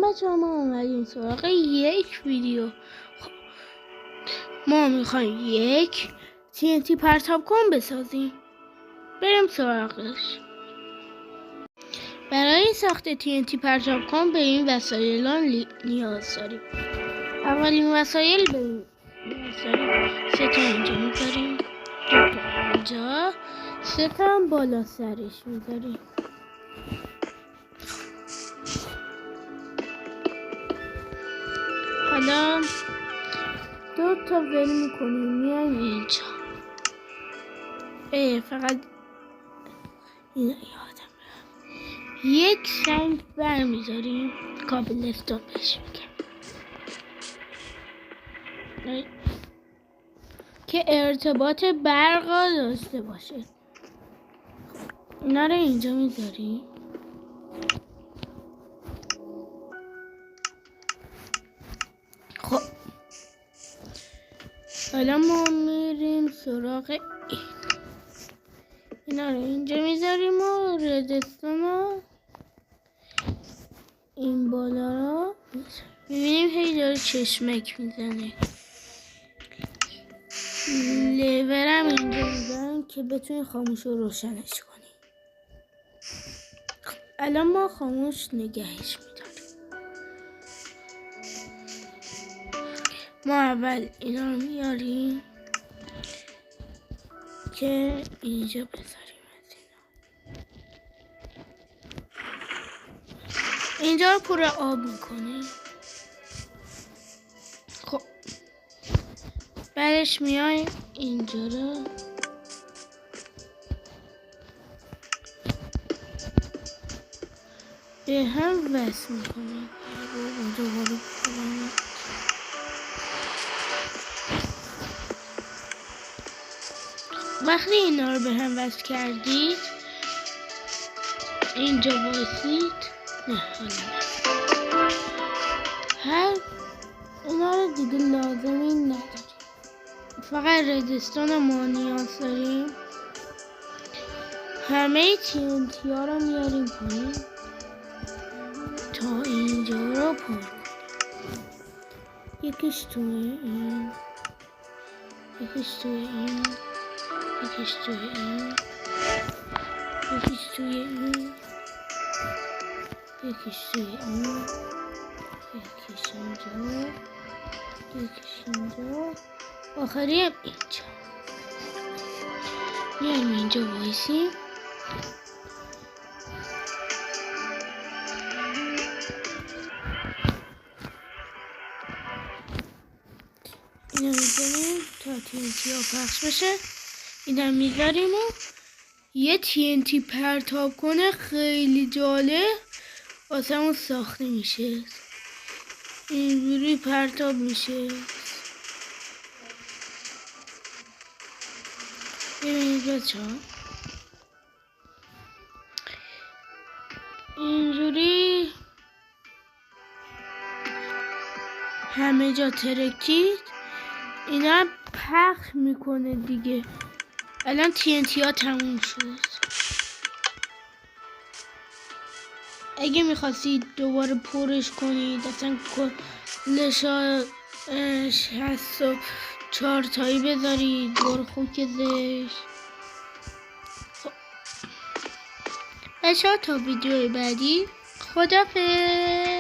سلام بچه ها، ما اومدیم سراغ یک ویدیو. ما میخوایم یک TNT پرتاب کن بسازیم. بریم سراغش. برای ساخت TNT پرتاب کن به این وسایل نیاز داریم. اولین وسایل به این وسایل 3 تا اینجا میذاریم، 2 تا اینجا، 3 تا هم بالا سرش میذاریم. حالا 2 تا ول میکنیم، میایم اینجا. فقط اینا یادم رفت. یک سنگ برمیذاریم، کابلستون بهش میگم، که ارتباط برق داشته باشه. اینا رو اینجا میذاریم. خب حالا ما میریم سراغ اینا رو اینجا میذاریم و ردستون رو این بالا رو میبینیم هی داره چشمک میزنه. لیورم اینجا میذارم که بتونی خاموش رو روشنش کنی. الان ما خاموش نگهش میداریم. ما اول اینا رو میاریم که اینجا بذاریم. از اینجا رو پر آب میکنیم. خب بعدش میایم اینجا رو به هم وصل میکنیم. وقتی اینا رو به هم وصل کردید اینجا وایسید. نه حالا هر اینا رو دیگه لازمی نداریم، فقط ردستون ما نیاز داریم. همه TNT ها رو میاریم پایین تا اینجا رو پر کنیم. یکیش توی این، یکیش توی این، یکیش توی این، یکیش توی این، یکیش توی این، یکیش اینجا، یکیش اینجا، آخری هم اینجا. میایم اینجا وایسیم. اینو میذاریم تا TNT ها پخش بشه. اینو میذاریم و یه TNT پرتاب کنه خیلی جالب واسه اون ساخته میشه. اینجوری پرتاب میشه. ببینید بچه ها، اینجوری همه جا ترکید. اینا پخش میکنه دیگه. الان TNT ها تموم شد. اگه میخواستید دوباره پرش کنید، اصلا کلش 64 تایی بذارید، بار خوکزش. خب بچه ها تا ویدیو بعدی، خدافظ.